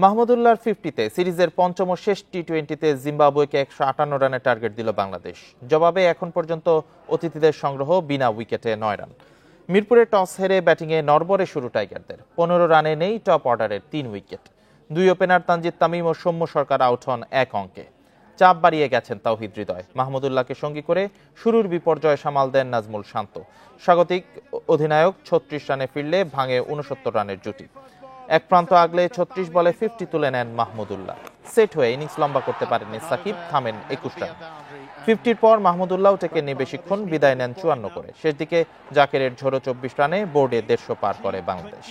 মাহমুদুল্লাহর 50-তে সিরিজের পঞ্চম ও শেষ টি-20-তে জিম্বাবুয়েকে 158 রানের টার্গেট দিল বাংলাদেশ। জবাবে এখন পর্যন্ত অতিথিদের সংগ্রহ বিনা উইকেটে 9 রান। মিরপুরে টস হেরে ব্যাটিংয়ে নড়বড়ে শুরু টাইগারদের। 15 রানে নেই টপ অর্ডারের 3 উইকেট। 2 ওপেনার তানজিদ তামিম ও সৌম্য সরকার আউট হন 1 অঙ্কে। চাপ বাড়িয়ে গেছেন তাওহিদ হৃদয়। মাহমুদুল্লাহকে সঙ্গী করে শুরুর বিপর্যয় সামাল দেন নাজমুল শান্ত। স্বাগতিক অধিনায়ক 36 রানে ফিরলে ভাঙে 69 রানের জুটি। এক প্রান্ত আগলে 36 বলে 50 তুলে নেন মাহমুদুল্লাহ। সেট হয়ে ইনিংস লম্বা করতে পারেননি সাকিব, থামেন 21 রানে। 50-র পর মাহমুদুল্লাহ টেকেননি বেশিক্ষণ, বিদায় নেন 54 করে। শেষ দিকে জাকেরের ঝোড়ো 24 রানে বোর্ডে 150 পার করে বাংলাদেশ।